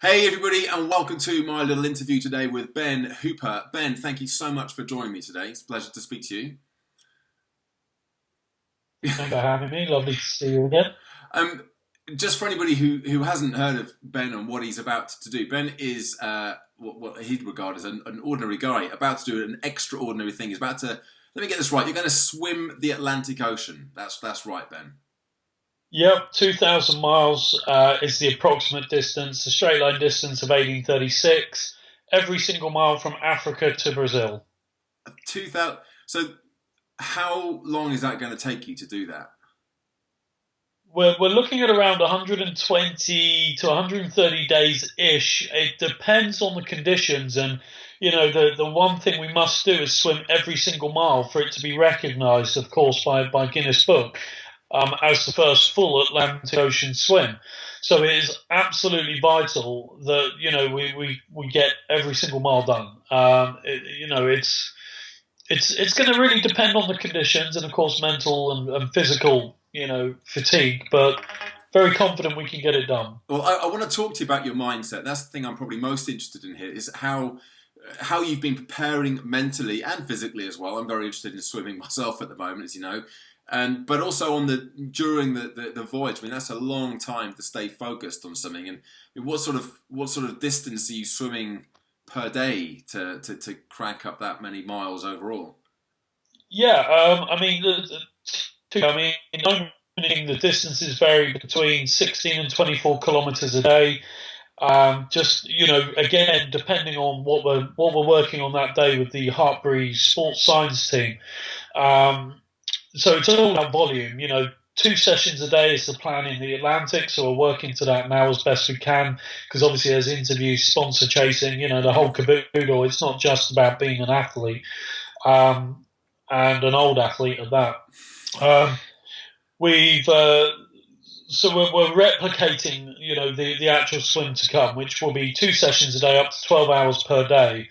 Hey everybody, and welcome to my little interview today with Ben Hooper. Ben, thank you so much for joining me today. It's a pleasure to speak to you. Thanks for having me. Lovely to see you again. Um, just for anybody who hasn't heard of Ben and what he's about to do, Ben is what he'd regard as an ordinary guy about to do an extraordinary thing. He's about to, let me get this right, you're going to swim the Atlantic Ocean. That's right, Ben. Yep, 2,000 miles is the approximate distance, the straight line distance of 1836, every single mile from Africa to Brazil. 2000. So, how long is that going to take you to do that? We're looking at around 120 to 130 days ish. It depends on the conditions. And, the one thing we must do is swim every single mile for it to be recognized, of course, by Guinness Book. As the first full Atlantic Ocean swim. So it is absolutely vital that we get every single mile done. It's going to really depend on the conditions and of course mental and physical fatigue, but very confident we can get it done. Well, I want to talk to you about your mindset. That's the thing I'm probably most interested in here is how you've been preparing mentally and physically as well. I'm very interested in swimming myself at the moment, as you know, and but also on during the voyage. I mean, that's a long time to stay focused on something. And I mean, what sort of distance are you swimming per day to crank up that many miles overall? Yeah, I mean, the distances vary between 16 and 24 kilometers a day. Just again, depending on what we're working on that day with the Hartbury Sports Science team. Um, so it's all about volume. 2 sessions a day is the plan in the Atlantic, so we're working to that now as best we can. Because obviously, there's interviews, sponsor chasing, the whole caboodle. It's not just about being an athlete, and an old athlete at that. Um, we've so we're replicating, the actual swim to come, which will be 2 sessions a day, up to 12 hours per day,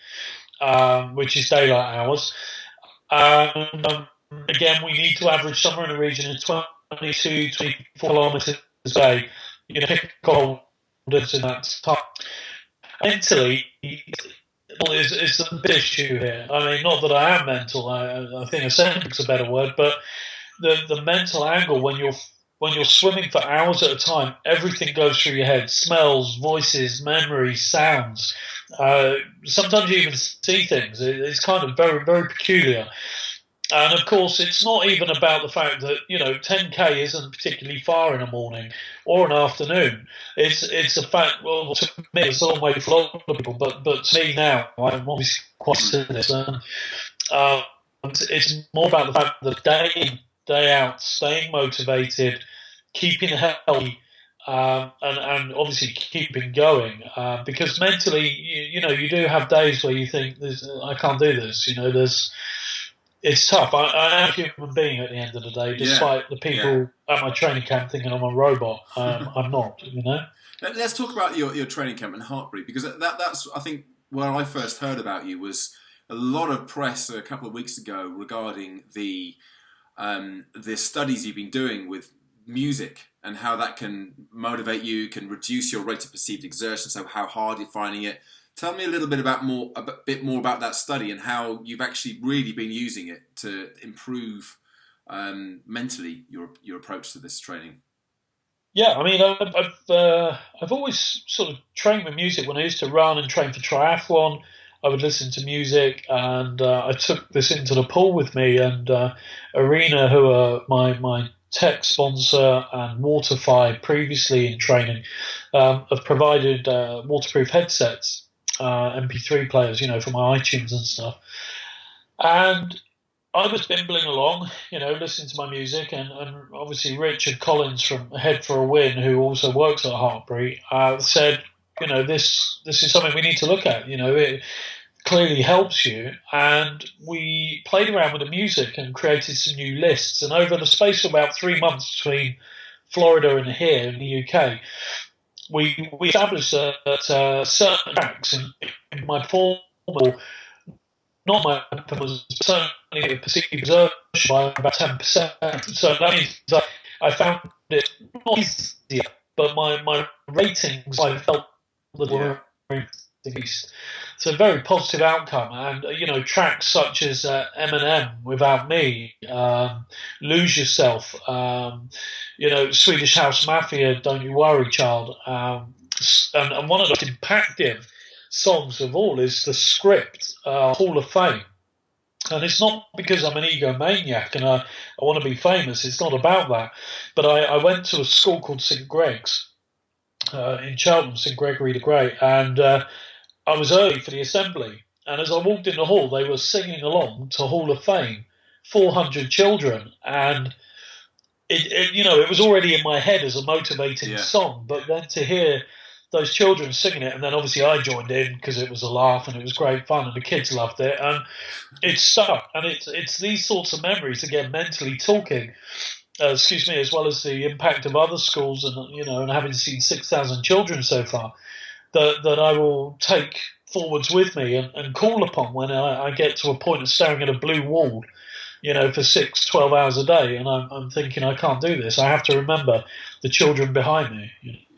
which is daylight hours. And again, we need to average somewhere in the region of 22, 24 kilometres a day. Pick a in that time. Mentally, is a big issue here. I mean, not that I am mental. I think aesthetic's a better word, but the mental angle when you're swimming for hours at a time, everything goes through your head: smells, voices, memories, sounds. Sometimes you even see things. It's kind of very, very peculiar. And of course, it's not even about the fact that 10k isn't particularly far in a morning or an afternoon. It's a fact. Well, to me, it's a long way for a lot of people, but to me now, I'm obviously quite serious. Um, it's more about the fact that day in, day out, staying motivated, keeping healthy, and obviously keeping going. Because mentally, you do have days where you think, I can't do this. It's tough. I am a human being at the end of the day, Yeah, despite the yeah. people at my training camp thinking I'm a robot. I'm not. Let's talk about your training camp in Hartbury because that's I think where I first heard about you was a lot of press a couple of weeks ago regarding the studies you've been doing with music and how that can motivate you, can reduce your rate of perceived exertion, so how hard you're finding it. Tell me a little bit bit more about that study and how you've actually really been using it to improve mentally your approach to this training. Yeah, I mean, I've always sort of trained with music. When I used to run and train for triathlon, I would listen to music, and I took this into the pool with me. And Arena, who are my tech sponsor and Waterfy previously in training, have provided waterproof headsets, MP3 players, for my iTunes and stuff. And I was bimbling along, listening to my music, and obviously Richard Collins from Head for a Win, who also works at Hartbury, said, this is something we need to look at. It clearly helps you, and we played around with the music and created some new lists. And over the space of about 3 months between Florida and here in the UK, we established that certain tracks in my formal not my weapon was certainly perceived exertion by about 10%. So that means that I found it not easier, but my ratings I felt the east. It's a very positive outcome, and tracks such as M&M, Without Me, Lose Yourself, Swedish House Mafia, Don't You Worry, Child, and one of the most impactful songs of all is the Script, Hall of Fame. And it's not because I'm an egomaniac and I want to be famous. It's not about that. But I went to a school called St Greg's in Cheltenham, St Gregory the Great, and I was early for the assembly. And as I walked in the hall, they were singing along to Hall of Fame, 400 children, and it was already in my head as a motivating song. But then to hear those children singing it, and then obviously I joined in because it was a laugh and it was great fun, and the kids loved it, and it stuck. And it's these sorts of memories, again, mentally talking. As well as the impact of other schools, and having seen 6,000 children so far, that I will take forwards with me and call upon when I get to a point of staring at a blue wall, for 12 hours a day, and I'm thinking I can't do this. I have to remember the children behind me.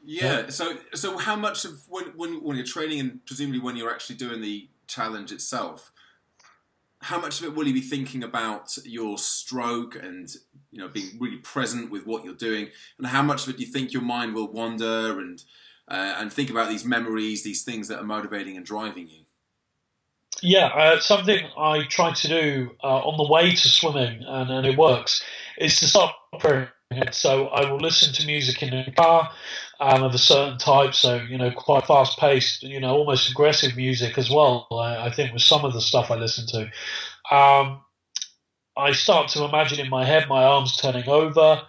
Yeah. So how much of when you're training, and presumably when you're actually doing the challenge itself, how much of it will you be thinking about your stroke and being really present with what you're doing, and how much of it do you think your mind will wander and think about these memories, these things that are motivating and driving you? Yeah, something I try to do on the way to swimming, and it works, is to start preparing it. So I will listen to music in the car of a certain type, so quite fast paced, almost aggressive music as well. I think with some of the stuff I listen to, I start to imagine in my head my arms turning over.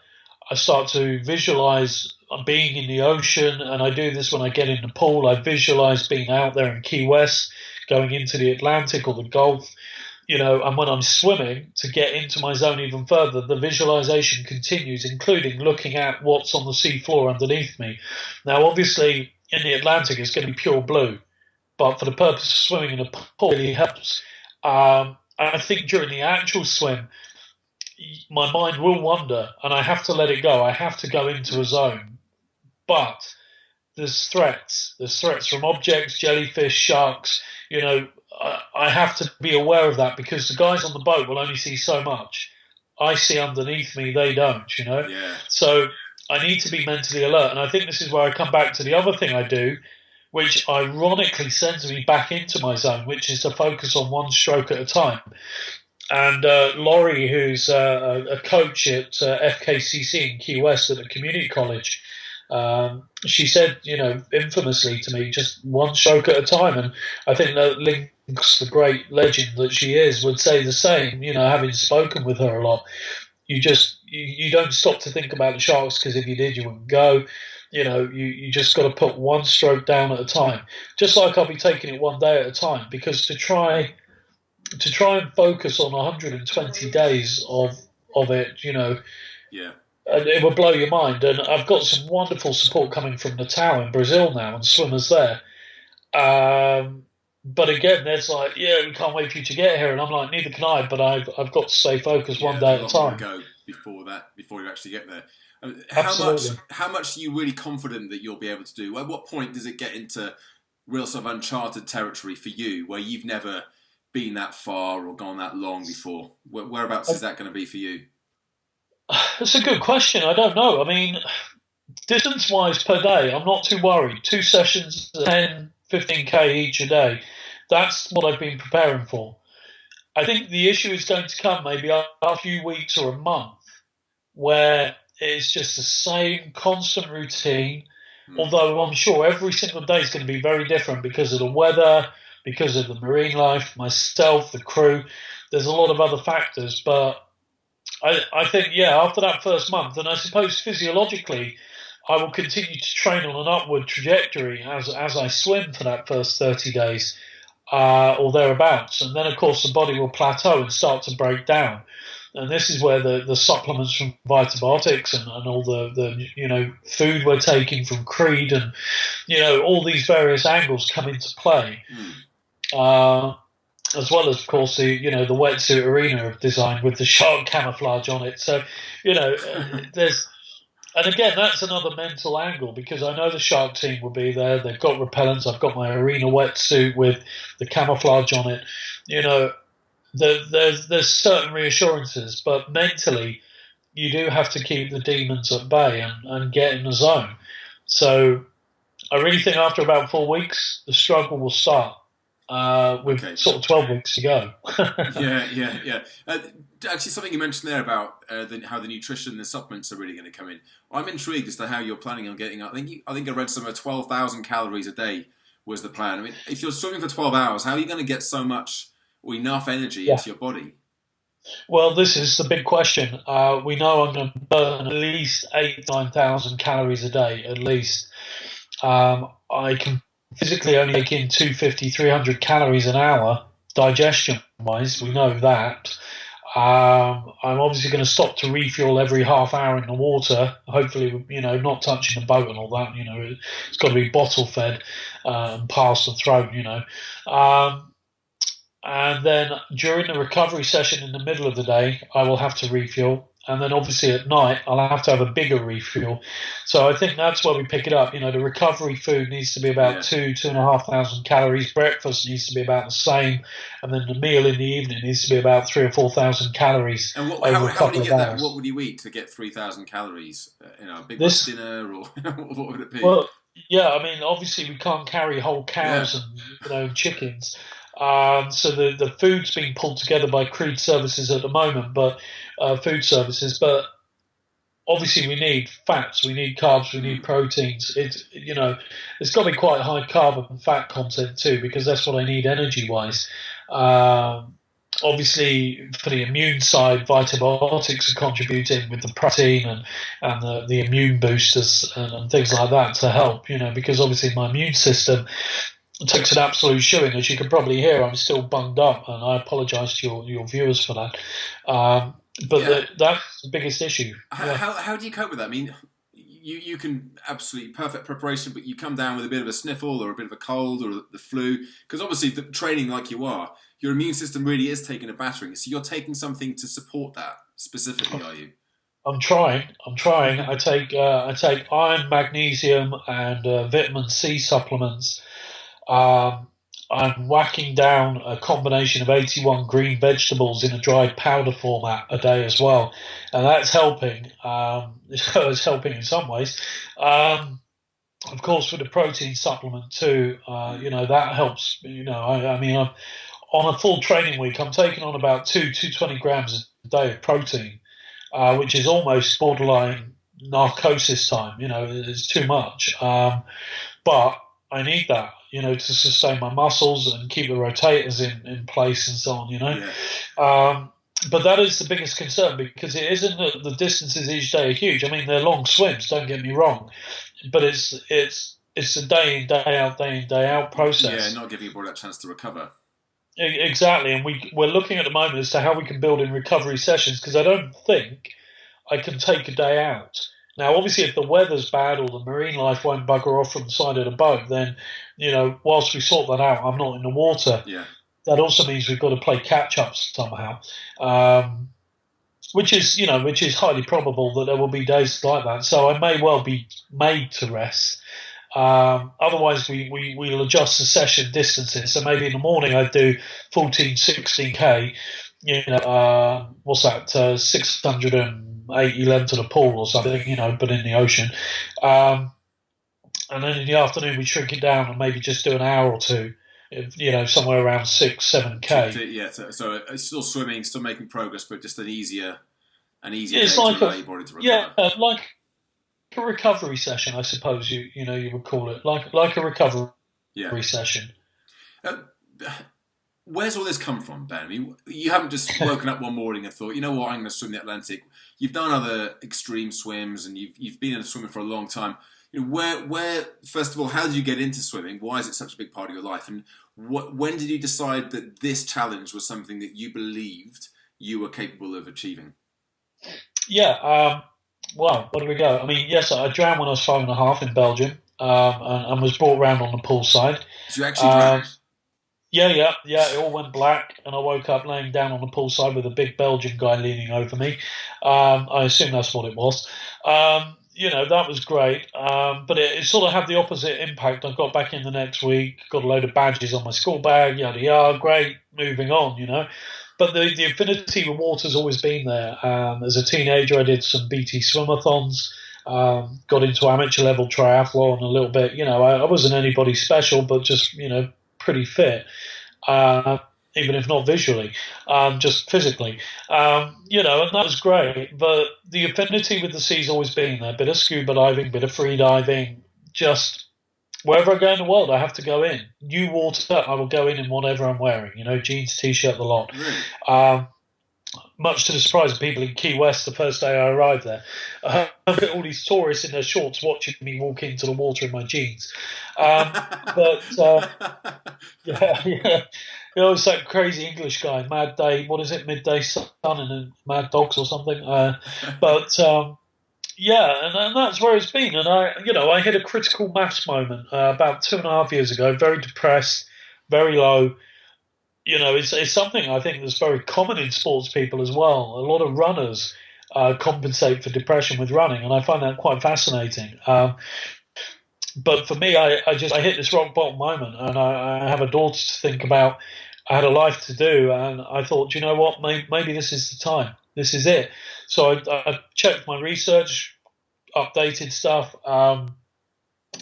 I start to visualize being in the ocean, and I do this when I get in the pool. I visualize being out there in Key West, going into the Atlantic or the Gulf, and when I'm swimming, to get into my zone even further, the visualization continues, including looking at what's on the sea floor underneath me. Now, obviously, in the Atlantic, it's going to be pure blue, but for the purpose of swimming in a pool, it really helps. I think during the actual swim, my mind will wander, and I have to let it go. I have to go into a zone. But there's threats. There's threats from objects, jellyfish, sharks. I have to be aware of that, because the guys on the boat will only see so much. I see underneath me, they don't, Yeah. So I need to be mentally alert. And I think this is where I come back to the other thing I do, which ironically sends me back into my zone, which is to focus on one stroke at a time. And Laurie, who's a coach at FKCC in Key West at a community college, she said, infamously to me, just one stroke at a time. And I think that Lynx, the great legend that she is, would say the same, having spoken with her a lot. You don't stop to think about the sharks, because if you did, you wouldn't go. You just got to put one stroke down at a time. Just like I'll be taking it one day at a time, because to try and focus on 120 days of it, Yeah. it will blow your mind. And I've got some wonderful support coming from Natal in Brazil now, and swimmers there. But again, there's like, we can't wait for you to get here, and I'm like, neither can I. But I've got to stay focused one day at a time. Go before you actually get there. Absolutely. How much are you really confident that you'll be able to do? At what point does it get into real sort of uncharted territory for you, where you've never been that far or gone that long before? Whereabouts is that going to be for you? That's a good question. I don't know. I mean, distance-wise per day, I'm not too worried. 2 sessions, 10, 15K each a day. That's what I've been preparing for. I think the issue is going to come maybe a few weeks or a month, where it's just the same constant routine, although I'm sure every single day is going to be very different because of the weather, because of the marine life, myself, the crew. There's a lot of other factors, but I think, after that first month, and I suppose physiologically, I will continue to train on an upward trajectory as I swim for that first 30 days or thereabouts. And then, of course, the body will plateau and start to break down. And this is where the supplements from Vitabiotics and all the food we're taking from Creed and, all these various angles come into play. As well as, of course, the wetsuit arena design with the shark camouflage on it. So, there's And again, that's another mental angle because I know the shark team will be there. They've got repellents. I've got my arena wetsuit with the camouflage on it. You know, there's certain reassurances, but mentally, you do have to keep the demons at bay and get in the zone. So I really think after about 4 weeks, the struggle will start with Okay. sort of 12 weeks to go. Yeah. Actually, something you mentioned there about how the nutrition and the supplements are really going to come in. I'm intrigued as to how you're planning on getting. I think I read somewhere 12,000 calories a day was the plan. I mean, if you're swimming for 12 hours, how are you going to get so much or enough energy Yeah. into your body? Well, this is the big question. We know I'm going to burn at least 9,000 calories a day, at least. I can physically only take in 250, 300 calories an hour, digestion wise. We know that. I'm obviously going to stop to refuel every half hour in the water. Hopefully, not touching the boat and all that. It's got to be bottle fed and past the throat. And then during the recovery session in the middle of the day, I will have to refuel. And then obviously at night, I'll have to have a bigger refuel. So I think that's where we pick it up. The recovery food needs to be about 2,500 calories. Breakfast needs to be about the same. And then the meal in the evening needs to be about 3,000 or 4,000 calories And over a how would couple you of get that? hours. What would you eat to get 3,000 calories? A big roast This, dinner, or what would it be? well, yeah, I mean, obviously we can't carry whole Yeah. cows and chickens. So the food's being pulled together by Creed Services at the moment, but food services. But obviously, we need fats, we need carbs, we need Mm. proteins. It's got to be quite high carb and fat content too, because that's what I need energy wise. Obviously, for the immune side, vitibiotics are contributing with the protein and the immune boosters and things like that to help. Because obviously my immune system takes an absolute shooing. As you can probably hear, I'm still bunged up, and I apologise to your viewers for that. But Yeah. that's the biggest issue. Yeah. How do you cope with that? I mean, you can absolutely perfect preparation, but you come down with a bit of a sniffle or a bit of a cold or the flu, because obviously the training like you are, your immune system really is taking a battering. So you're taking something to support that specifically, are you? I'm trying. I take iron, magnesium, and vitamin C supplements. Um, I'm whacking down a combination of 81 green vegetables in a dried powder format a day as well, and that's helping. It's helping in some ways. Of course, with the protein supplement too, Mm. that helps. I mean, on a full training week, I'm taking on about 220 grams a day of protein, which is almost borderline narcosis time. It's too much. But I need that, to sustain my muscles and keep the rotators in place and so on, Yeah. But that is the biggest concern because it isn't that the distances each day are huge. I mean, they're long swims, don't get me wrong, but it's a day in, day out Yeah, process. not giving your body that chance to recover. Exactly, and we're looking at the moment as to how we can build in recovery sessions because I don't think I can take a day out. Now, obviously, if the weather's bad or the marine life won't bugger off from the side of the boat, then, whilst we sort that out, I'm not in the water. Yeah. That also means we've got to play catch up somehow, which is highly probable that there will be days like that. So I may well be made to rest. Otherwise, we'll adjust the session distances. So maybe in the morning I do 14, 16K, what's that, 680 length to the pool or something, but in the ocean. And then in the afternoon we shrink it down and maybe just do an hour or two, somewhere around 6, 7K. Yeah. So it's still swimming, still making progress, but just an easier It's day to like allow your body to recover. like a recovery session, I suppose you would call it, like a recovery Yeah. session. Uh, Where's all this come from, Ben? I mean, you haven't just woken up one morning and thought, you know what, I'm going to swim the Atlantic. You've done other extreme swims, and you've been in swimming for a long time. Where first of all, how did you get into swimming? Why is it such a big part of your life? And when did you decide that this challenge was something that you believed you were capable of achieving? Yeah. Well, where do we go? I mean, yes, I drowned when I was 5.5 in Belgium, and was brought round on the pool side. So you actually drowned? Yeah. It all went black, and I woke up laying down on the poolside with a big Belgian guy leaning over me. I assume that's what it was. that was great. But it sort of had the opposite impact. I got back in the next week, got a load of badges on my school bag, yada yada, great, moving on. But the affinity with water's always been there. As a teenager, I did some BT swimathons, got into amateur level triathlon a little bit. I wasn't anybody special, but just, pretty fit. Uh, Even if not visually, just physically. And that was great. But the affinity with the sea's always been there. Bit of scuba diving, bit of free diving. Just wherever I go in the world, I have to go in. New water, I will go in whatever I'm wearing. Jeans, t-shirt, the lot. Really? Much to the surprise of people in Key West the first day I arrived there. I've got all these tourists in their shorts watching me walk into the water in my jeans. But yeah, yeah. It's that crazy English guy, Mad Day, what is it, Midday Sun and Mad Dogs or something. But yeah, and that's where it's been. And I hit a critical mass moment about 2.5 years ago, very depressed, very low. It's something I think that's very common in sports people as well. A lot of runners compensate for depression with running, and I find that quite fascinating. But for me, I hit this rock bottom moment, and I have a daughter to think about. I had a life to do, and I thought, you know what, maybe this is the time. This is it. So I checked my research, updated stuff,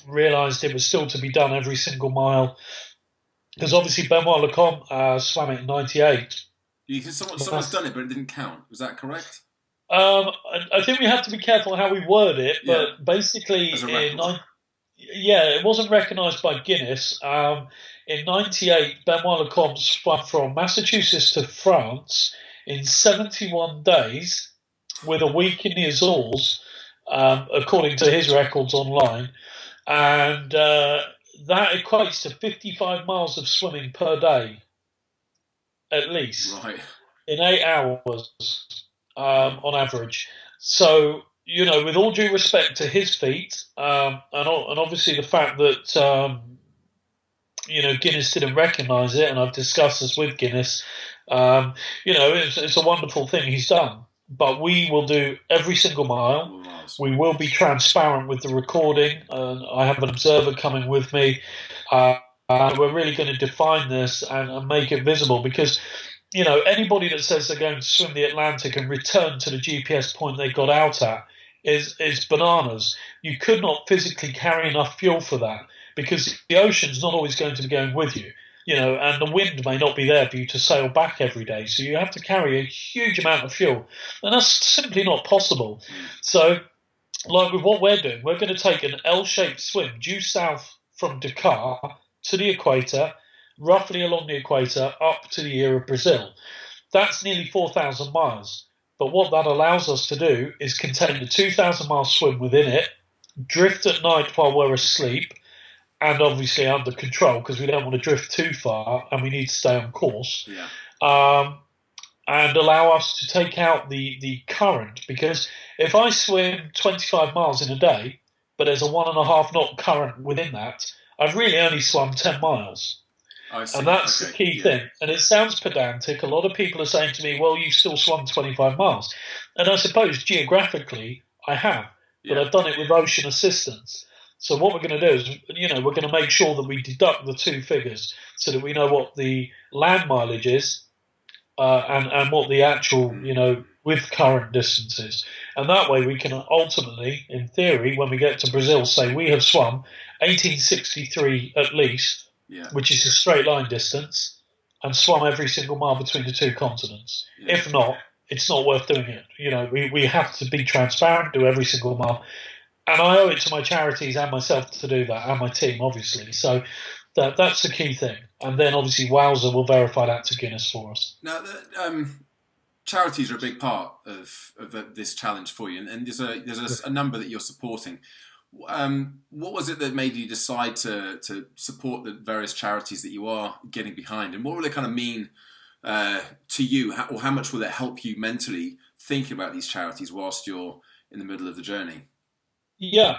realised it was still to be done every single mile. Because obviously Benoit Lecomte swam it in '98. Someone's done it, but it didn't count. Was that correct? I think we have to be careful how we word it, but basically, it wasn't recognised by Guinness. In '98, Benoit Lecomte swam from Massachusetts to France in 71 days with a week in the Azores, according to his records online. And that equates to 55 miles of swimming per day, at least, right, in 8 hours on average. So, with all due respect to his feat, and obviously the fact that Guinness didn't recognise it, and I've discussed this with Guinness. It's a wonderful thing he's done. But we will do every single mile. We will be transparent with the recording. I have an observer coming with me. We're really going to define this and make it visible because, anybody that says they're going to swim the Atlantic and return to the GPS point they got out at is bananas. You could not physically carry enough fuel for that because the ocean's not always going to be going with you. And the wind may not be there for you to sail back every day. So you have to carry a huge amount of fuel. And that's simply not possible. So, like with what we're doing, we're going to take an L-shaped swim due south from Dakar to the equator, roughly along the equator, up to the ear of Brazil. That's nearly 4,000 miles. But what that allows us to do is contain a 2,000-mile swim within it, drift at night while we're asleep, and obviously under control because we don't want to drift too far and we need to stay on course. Yeah. And allow us to take out the current because if I swim 25 miles in a day, but there's a 1.5 knot current within that, I've really only swum 10 miles. I see. And that's the key thing. And it sounds pedantic. A lot of people are saying to me, well, you've still swum 25 miles. And I suppose geographically I have, but I've done it with ocean assistance. So what we're going to do is, we're going to make sure that we deduct the two figures so that we know what the land mileage is and what the actual, with current distance is. And that way we can ultimately, in theory, when we get to Brazil, say we have swum 1863 at least, which is a straight line distance, and swum every single mile between the two continents. Yeah. If not, it's not worth doing it. We have to be transparent, do every single mile. And I owe it to my charities and myself to do that, and my team, obviously. So that's the key thing. And then, obviously, Wowzer will verify that to Guinness for us. Now, charities are a big part of this challenge for you, and there's a number that you're supporting. What was it that made you decide to support the various charities that you are getting behind, and what will it kind of mean to you, or how much will it help you mentally thinking about these charities whilst you're in the middle of the journey? Yeah,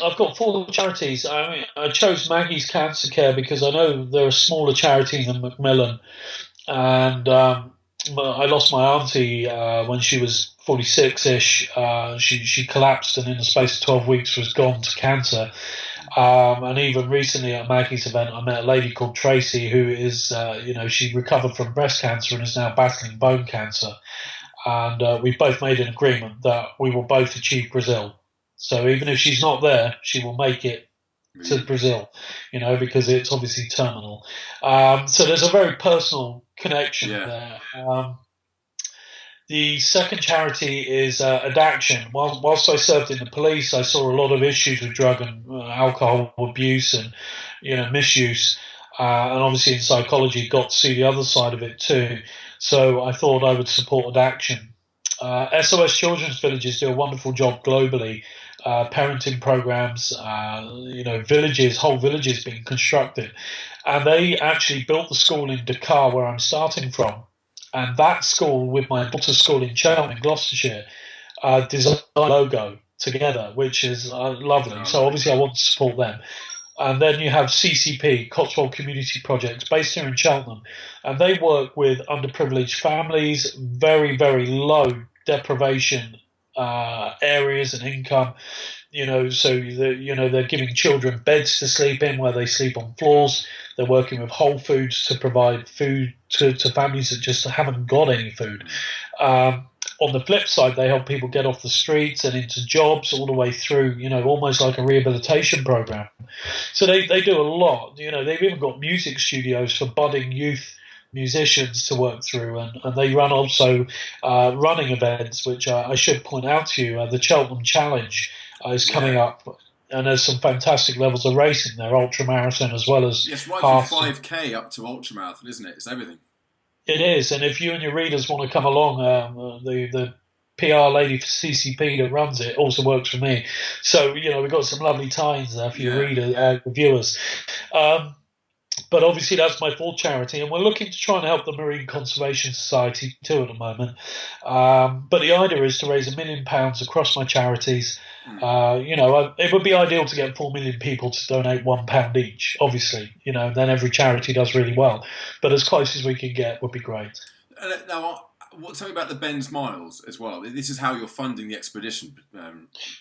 I've got 4 charities. I chose Maggie's Cancer Care because I know they're a smaller charity than Macmillan, and I lost my auntie when she was 46-ish. She collapsed and in the space of 12 weeks was gone to cancer. And even recently at Maggie's event, I met a lady called Tracy who is, she recovered from breast cancer and is now battling bone cancer. And we both made an agreement that we will both achieve Brazil. So even if she's not there, she will make it to Really? Brazil, because it's obviously terminal. So there's a very personal connection Yeah. there. The second charity is Addiction. Whilst I served in the police, I saw a lot of issues with drug and alcohol abuse and misuse, and obviously in psychology, got to see the other side of it too. So I thought I would support Addiction. SOS Children's Villages do a wonderful job globally. Parenting programs, villages, whole villages being constructed, and they actually built the school in Dakar, where I'm starting from, and that school with my daughter's school in Cheltenham, in Gloucestershire, designed a logo together, which is lovely. Oh, So lovely. obviously I want to support them. And then you have CCP, Cotswold Community Projects, based here in Cheltenham, and they work with underprivileged families, very, very low deprivation areas and income. They're giving children beds to sleep in where they sleep on floors. They're working with Whole Foods to provide food to families that just haven't got any food. On the flip side, they help people get off the streets and into jobs all the way through, almost like a rehabilitation program. So they do a lot. They've even got music studios for budding youth musicians to work through, and they run also running events, which I should point out to you. The Cheltenham Challenge is coming Yeah. up, and there's some fantastic levels of racing there, ultra marathon as well as Yes, right from half. 5K up to ultramarathon, isn't it? It's everything. It is, and if you and your readers want to come along, the PR lady for CCP that runs it also works for me. So we've got some lovely tie-ins there for your Yeah. viewers. Um, but obviously that's my full charity, and we're looking to try and help the Marine Conservation Society too at the moment. But the idea is to raise £1 million across my charities. Mm. It would be ideal to get 4 million people to donate £1 each. Obviously, then every charity does really well. But as close as we can get would be great. Now, tell me about the Ben's Miles as well. This is how you're funding the expedition,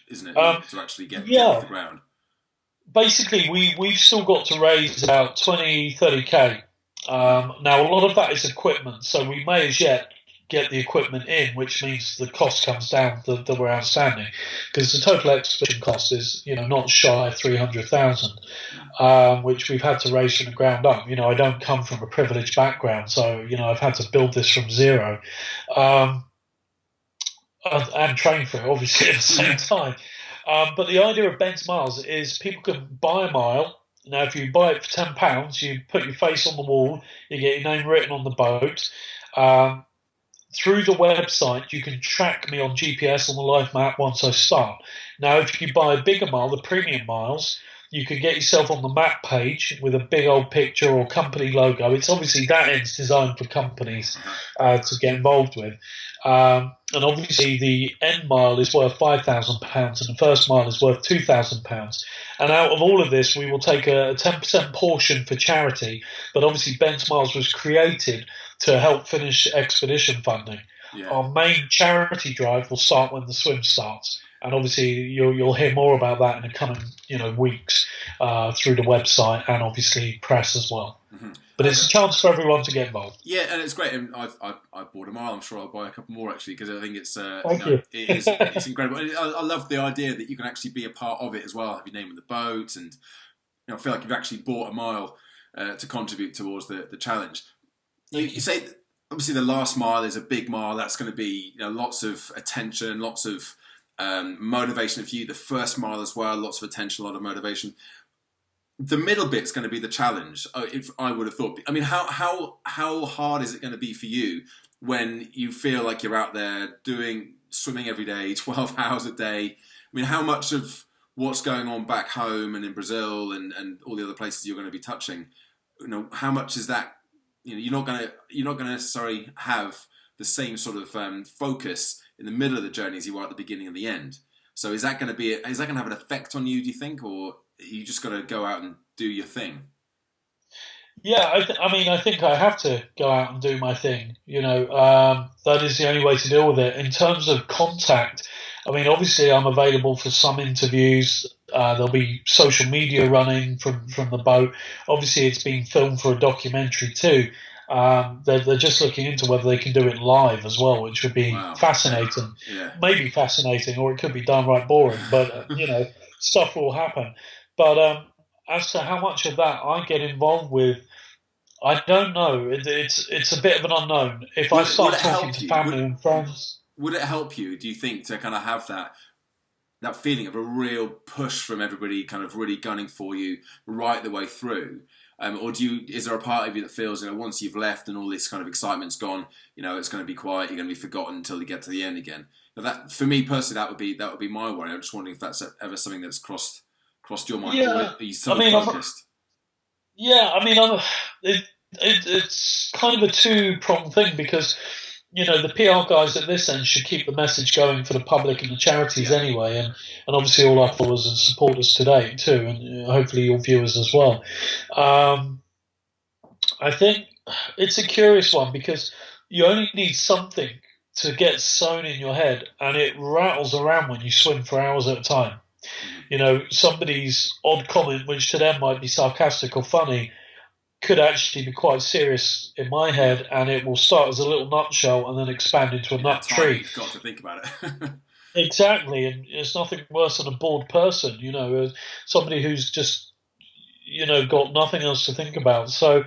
isn't it? Um, To actually get off the yeah, ground. basically we've still got to raise about 20-30K. Now a lot of that is equipment, so we may as yet get the equipment in, which means the cost comes down that we're outstanding, because the total expedition cost is not shy of 300,000, which we've had to raise from the ground up. I don't come from a privileged background, so I've had to build this from zero, um, and train for it obviously at the same Yeah. time. But the idea of Ben's Miles is people can buy a mile. Now, if you buy it for £10, you put your face on the wall, you get your name written on the boat. Um, Through the website, you can track me on GPS on the live map once I start. Now, if you buy a bigger mile, the premium miles, you can get yourself on the map page with a big old picture or company logo. It's obviously that end's designed for companies to get involved with. And obviously, the end mile is worth £5,000 and the first mile is worth £2,000. And out of all of this, we will take a 10% portion for charity. But obviously, Ben's Miles was created to help finish expedition funding. Yeah. Our main charity drive will start when the swim starts, and obviously you'll hear more about that in the coming weeks through the website and obviously press as well. Mm-hmm. But it's a chance for everyone to get involved. Yeah, and it's great. And I've bought a mile. I'm sure I'll buy a couple more actually because I think it's Thank you. it's incredible. I love the idea that you can actually be a part of it as well. Have your name on the boat, and I feel like you've actually bought a mile to contribute towards the challenge. You say that obviously the last mile is a big mile. That's going to be lots of attention, lots of motivation for you. The first mile as well, lots of attention, a lot of motivation. The middle bit's going to be the challenge. If I would have thought. I mean, how hard is it going to be for you when you feel like you're out there swimming every day, 12 hours a day? I mean, how much of what's going on back home and in Brazil and all the other places you're going to be touching, how much is that? You're not going to necessarily have the same sort of focus in the middle of the journey as you are at the beginning and the end. So is that going to have an effect on you? Do you think, or you just got to go out and do your thing? Yeah, I mean, I think I have to go out and do my thing. That is the only way to deal with it. In terms of contact, I mean, obviously, I'm available for some interviews. There'll be social media running from the boat. Obviously, it's being filmed for a documentary too. They're just looking into whether they can do it live as well, which would be Wow. Okay. fascinating. Yeah. Maybe fascinating, or it could be downright boring. But stuff will happen. But as to how much of that I get involved with, I don't know. It's a bit of an unknown. If I Would start it talking help to you? family and friends, Would it help you? Do you think to kind of have that feeling of a real push from everybody, kind of really gunning for you right the way through? Or is there a part of you that feels, once you've left and all this kind of excitement's gone, it's going to be quiet, you're going to be forgotten until you get to the end again? Now that, for me personally, that would be my worry. I'm just wondering if that's ever something that's crossed your mind, or yeah. are you I so mean, focused? it's kind of a two-pronged thing because the PR guys at this end should keep the message going for the public and the charities Yeah. anyway, and obviously all our followers and supporters today too, and hopefully your viewers as well. Um, I think it's a curious one because you only need something to get sewn in your head, and it rattles around when you swim for hours at a time. Mhm. Somebody's odd comment, which to them might be sarcastic or funny, could actually be quite serious in my Yeah. head, and it will start as a little nutshell and then expand into a Yeah. nut Time tree. you've got to think about it. Exactly, and it's nothing worse than a bored person, somebody who's just, got nothing else to think about. So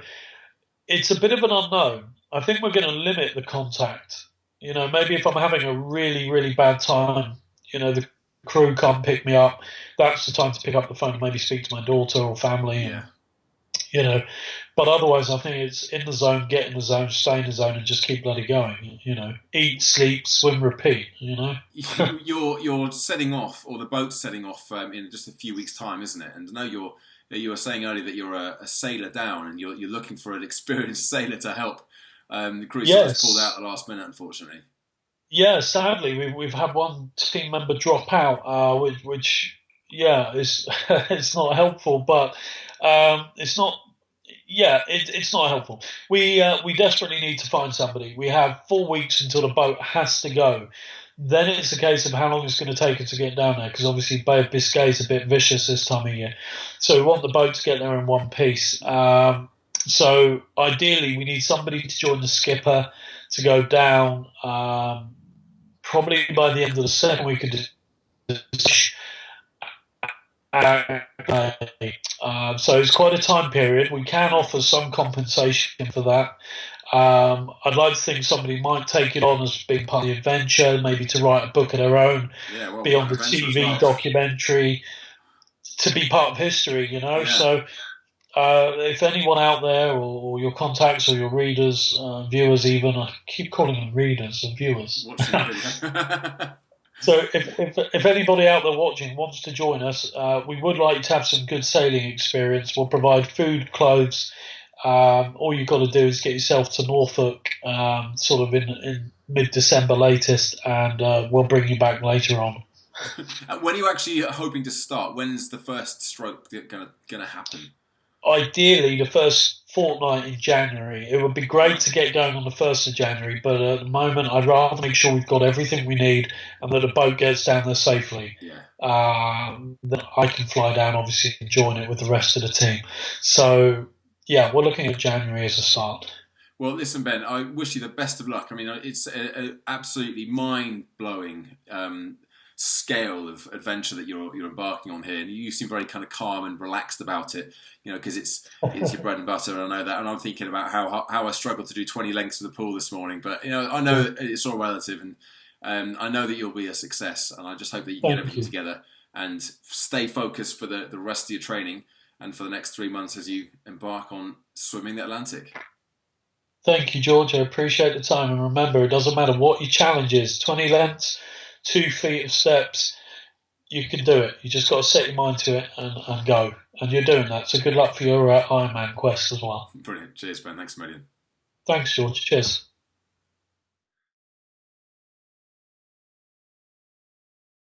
it's a bit of an unknown. I think we're going to limit the contact. Maybe if I'm having a really, really bad time, the crew come pick me up, that's the time to pick up the phone and maybe speak to my daughter or family and Yeah. you know. But otherwise, I think it's in the zone, get in the zone, stay in the zone, and just keep bloody going. Eat, sleep, swim, repeat. You're setting off, or the boat's setting off in just a few weeks' time, isn't it? And I know you were saying earlier that you're a sailor down, and you're looking for an experienced sailor to help. The crew sort of pulled out Yes, at the last minute, unfortunately. yeah. Sadly, we've had one team member drop out, which yeah, is it's not helpful, but it's not. Yeah, it's not helpful. We desperately need to find somebody. We have 4 weeks until the boat has to go. Then it's a case of how long it's going to take us to get down there, because obviously Bay of Biscay is a bit vicious this time of year. So we want the boat to get there in one piece. So ideally, we need somebody to join the skipper to go down. Probably by the end of the second week of so it's quite a time period. We can offer some compensation for that. I'd like to think somebody might take it on as being part of the adventure, maybe to write a book of their own, Yeah, well, be what on an the adventure as TV well. documentary, to be part of history. Yeah, So if anyone out there, or your contacts, or your readers, viewers even, I keep calling them readers and viewers. watching the video. So if anybody out there watching wants to join us, we would like you to have some good sailing experience. We'll provide food, clothes. All you've got to do is get yourself to Norfolk, sort of in mid-December latest, and we'll bring you back later on. When are you actually hoping to start? When's the first stroke gonna happen? Ideally, the first fortnight in January. It would be great to get going on the 1st of January, but at the moment, I'd rather make sure we've got everything we need and that the boat gets down there safely. Yeah. Then I can fly down, obviously, and join it with the rest of the team. So, yeah, we're looking at January as a start. Well, listen, Ben, I wish you the best of luck. I mean, it's an absolutely mind-blowing scale of adventure that you're embarking on here, and you seem very kind of calm and relaxed about it. Because it's your bread and butter, and I know that. And I'm thinking about how I struggled to do 20 lengths of the pool this morning, but I know that it's all relative, and I know that you'll be a success, and I just hope that you can get Thank everything you. together and stay focused for the rest of your training and for the next 3 months as you embark on swimming the Atlantic. Thank you, George. I appreciate the time. And remember, it doesn't matter what your challenge is, 20 lengths, 2 feet of steps, you can do it. You just got to set your mind to it and go. And you're doing that. So good luck for your Ironman quest as well. Brilliant. Cheers, Ben. Thanks a million. Thanks, George. Cheers.